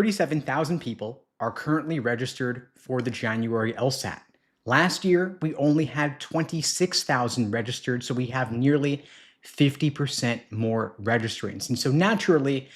37,000 people are currently registered for the January LSAT. Last year, we only had 26,000 registered, so we have nearly 50% more registrants. And so naturally,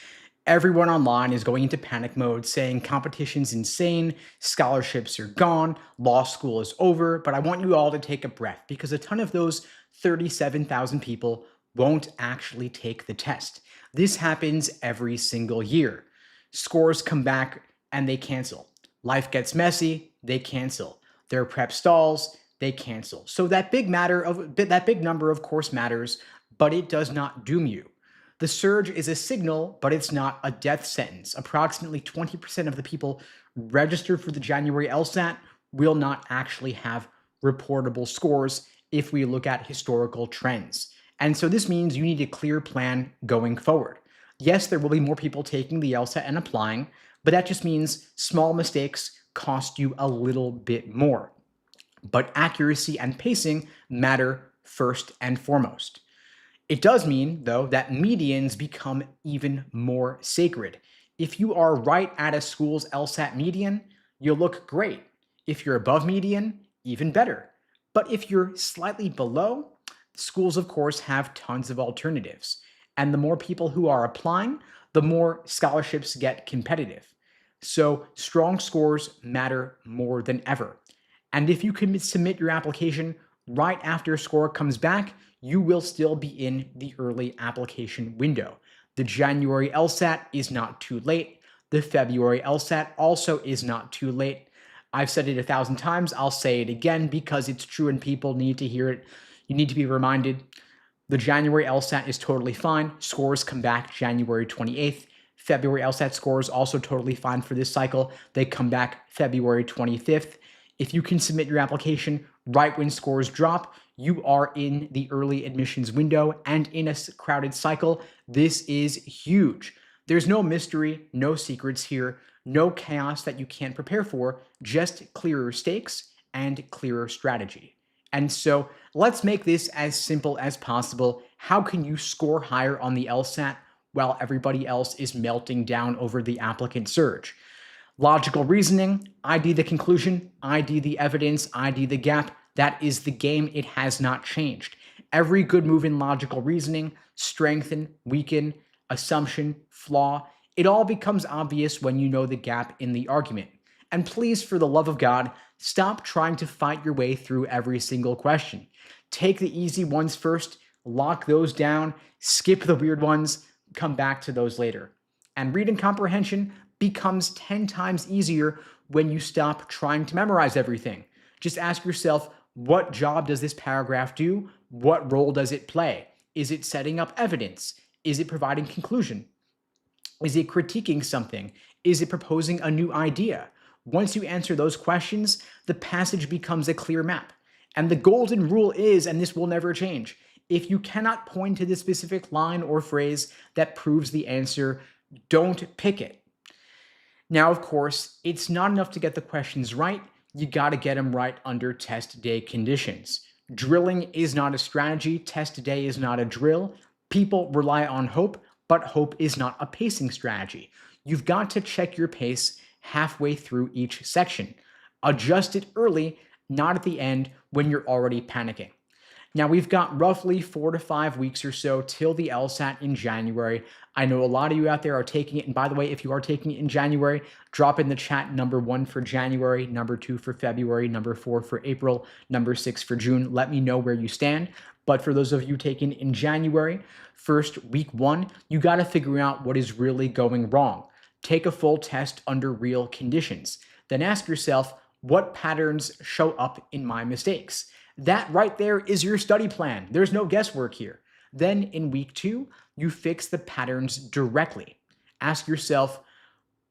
everyone online is going into panic mode saying competition's insane, scholarships are gone, law school is over. But I want you all to take a breath because a ton of those 37,000 people won't actually take the test. This happens every single year. Scores come back and they cancel. Life gets messy, they cancel. Their prep stalls, they cancel. So that big number of course matters, but it does not doom you. The surge is a signal, but it's not a death sentence. Approximately 20% of the people registered for the January LSAT will not actually have reportable scores if we look at historical trends. And so this means you need a clear plan going forward. Yes, there will be more people taking the LSAT and applying, but that just means small mistakes cost you a little bit more. But accuracy and pacing matter first and foremost. It does mean, though, that medians become even more sacred. If you are right at a school's LSAT median, you'll look great. If you're above median, even better. But if you're slightly below, schools, of course, have tons of alternatives. And the more people who are applying, the more scholarships get competitive. So strong scores matter more than ever. And if you can submit your application right after a score comes back, you will still be in the early application window. The January LSAT is not too late. The February LSAT also is not too late. I've said it 1,000 times. I'll say it again because it's true and people need to hear it. You need to be reminded. The January LSAT is totally fine. Scores come back January 28th. February LSAT scores also totally fine for this cycle. They come back February 25th. If you can submit your application right when scores drop, you are in the early admissions window and in a crowded cycle. This is huge. There's no mystery, no secrets here, no chaos that you can't prepare for, just clearer stakes and clearer strategy. And so let's make this as simple as possible. How can you score higher on the LSAT while everybody else is melting down over the applicant surge? Logical reasoning, ID the conclusion, ID the evidence, ID the gap. That is the game. It has not changed. Every good move in logical reasoning, strengthen, weaken, assumption, flaw, it all becomes obvious when you know the gap in the argument. And please, for the love of God, stop trying to fight your way through every single question. Take the easy ones first, lock those down, skip the weird ones, come back to those later. And reading comprehension becomes 10 times easier when you stop trying to memorize everything. Just ask yourself, what job does this paragraph do? What role does it play? Is it setting up evidence? Is it providing conclusion? Is it critiquing something? Is it proposing a new idea? Once you answer those questions, the passage becomes a clear map. And the golden rule is, and this will never change, if you cannot point to the specific line or phrase that proves the answer, don't pick it. Now, of course, it's not enough to get the questions right. You got to get them right under test day conditions. Drilling is not a strategy. Test day is not a drill. People rely on hope, but hope is not a pacing strategy. You've got to check your pace halfway through each section. Adjust it early, not at the end when you're already panicking. Now, we've got roughly 4 to 5 weeks or so till the LSAT in January. I know a lot of you out there are taking it. And by the way, if you are taking it in January, drop in the chat number 1 for January, number 2 for February, number 4 for April, number 6 for June. Let me know where you stand. But for those of you taking in January, first week 1, you got to figure out what is really going wrong. Take a full test under real conditions. Then ask yourself, what patterns show up in my mistakes? That right there is your study plan. There's no guesswork here. Then in week 2, you fix the patterns directly. Ask yourself,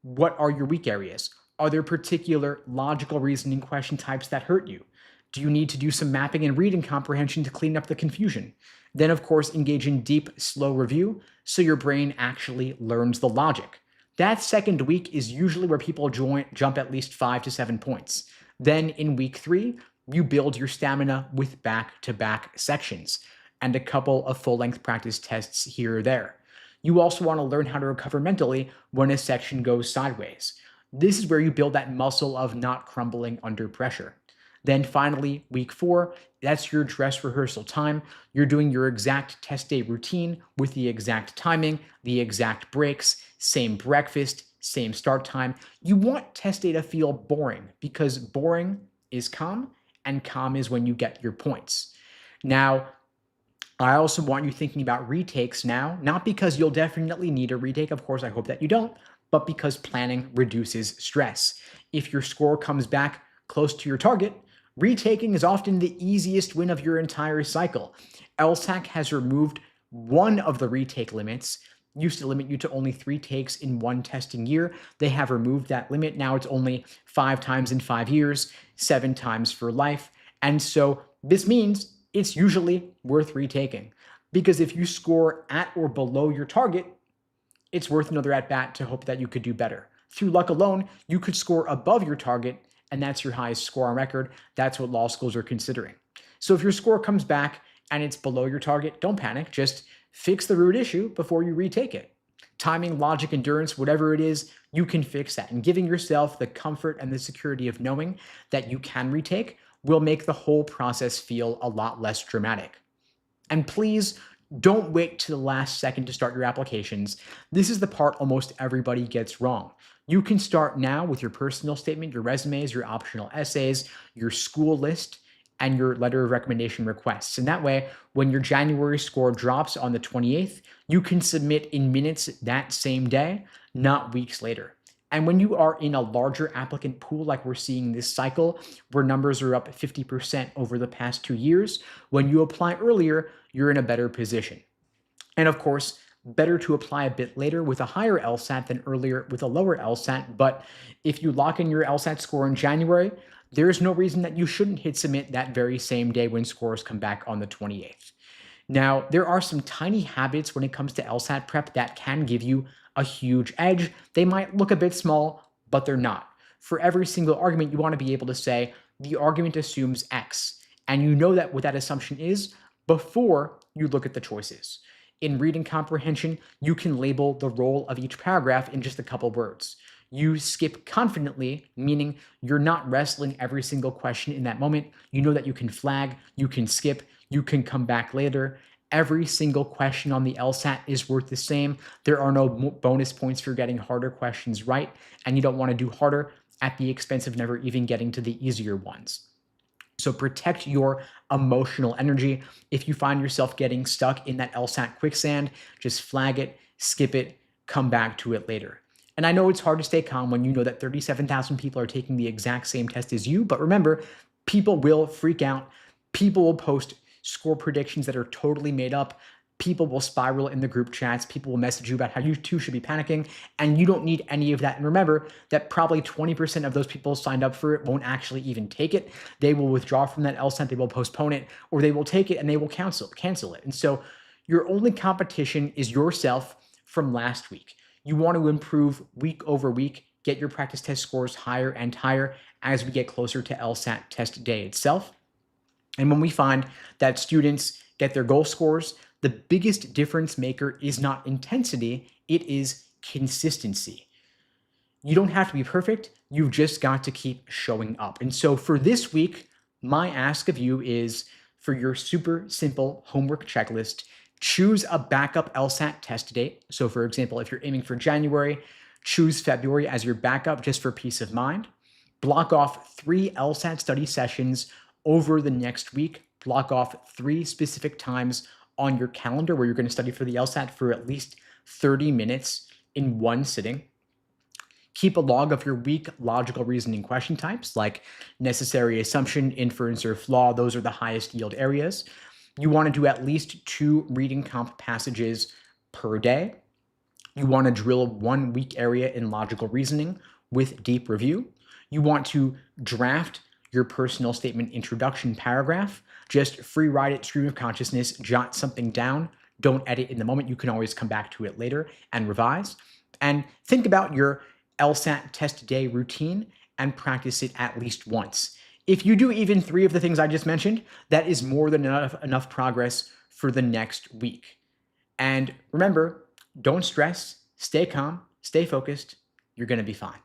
what are your weak areas? Are there particular logical reasoning question types that hurt you? Do you need to do some mapping and reading comprehension to clean up the confusion? Then, of course, engage in deep, slow review so your brain actually learns the logic. That second week is usually where people jump at least 5 to 7 points. Then in week 3, you build your stamina with back-to-back sections and a couple of full-length practice tests here or there. You also want to learn how to recover mentally when a section goes sideways. This is where you build that muscle of not crumbling under pressure. Then finally, week 4, that's your dress rehearsal time. You're doing your exact test day routine with the exact timing, the exact breaks, same breakfast, same start time. You want test day to feel boring because boring is calm, and calm is when you get your points. Now, I also want you thinking about retakes now, not because you'll definitely need a retake. Of course, I hope that you don't, but because planning reduces stress. If your score comes back close to your target, retaking is often the easiest win of your entire cycle. LSAC has removed one of the retake limits. Used to limit you to only 3 takes in one testing year. They have removed that limit. Now it's only 5 times in 5 years, 7 times for life. And so this means it's usually worth retaking. Because if you score at or below your target, it's worth another at bat to hope that you could do better. Through luck alone, you could score above your target, and that's your highest score on record. That's what law schools are considering. So if your score comes back and it's below your target, don't panic. Just fix the root issue before you retake it. Timing, logic, endurance, whatever it is, you can fix that. And giving yourself the comfort and the security of knowing that you can retake will make the whole process feel a lot less dramatic. And please don't wait to the last second to start your applications. This is the part almost everybody gets wrong. You can start now with your personal statement, your resumes, your optional essays, your school list, and your letter of recommendation requests. And that way, when your January score drops on the 28th, you can submit in minutes that same day, not weeks later. And when you are in a larger applicant pool like we're seeing this cycle, where numbers are up 50% over the past 2 years, when you apply earlier, you're in a better position. And of course, better to apply a bit later with a higher LSAT than earlier with a lower LSAT. But if you lock in your LSAT score in January, there is no reason that you shouldn't hit submit that very same day when scores come back on the 28th. Now, there are some tiny habits when it comes to LSAT prep that can give you a huge edge. They might look a bit small, but they're not. For every single argument, you want to be able to say, the argument assumes X. And you know that what that assumption is before you look at the choices. In reading comprehension, you can label the role of each paragraph in just a couple words. You skip confidently, meaning you're not wrestling every single question in that moment. You know that you can flag, you can skip, you can come back later. Every single question on the LSAT is worth the same. There are no bonus points for getting harder questions right, and you don't want to do harder at the expense of never even getting to the easier ones. So protect your emotional energy. If you find yourself getting stuck in that LSAT quicksand, just flag it, skip it, come back to it later. And I know it's hard to stay calm when you know that 37,000 people are taking the exact same test as you, but remember, people will freak out. People will post score predictions that are totally made up. People will spiral in the group chats. People will message you about how you too should be panicking, and you don't need any of that. And remember that probably 20% of those people signed up for it won't actually even take it. They will withdraw from that LSAT, they will postpone it, or they will take it and they will cancel it. And so your only competition is yourself from last week. You want to improve week over week, get your practice test scores higher and higher as we get closer to LSAT test day itself. And when we find that students get their goal scores, the biggest difference maker is not intensity, it is consistency. You don't have to be perfect, you've just got to keep showing up. And so for this week, my ask of you is for your super simple homework checklist, choose a backup LSAT test date. So for example, if you're aiming for January, choose February as your backup just for peace of mind. Block off 3 LSAT study sessions over the next week. Block off 3 specific times on your calendar where you're going to study for the LSAT for at least 30 minutes in one sitting. Keep a log of your weak logical reasoning question types like necessary assumption, inference, or flaw. Those are the highest yield areas. You want to do at least 2 reading comp passages per day. You want to drill 1 weak area in logical reasoning with deep review. You want to draft your personal statement introduction paragraph. Just free write it, stream of consciousness, jot something down. Don't edit in the moment. You can always come back to it later and revise. And think about your LSAT test day routine and practice it at least once. If you do even 3 of the things I just mentioned, that is more than enough progress for the next week. And remember, Don't stress, stay calm, stay focused. You're going to be fine.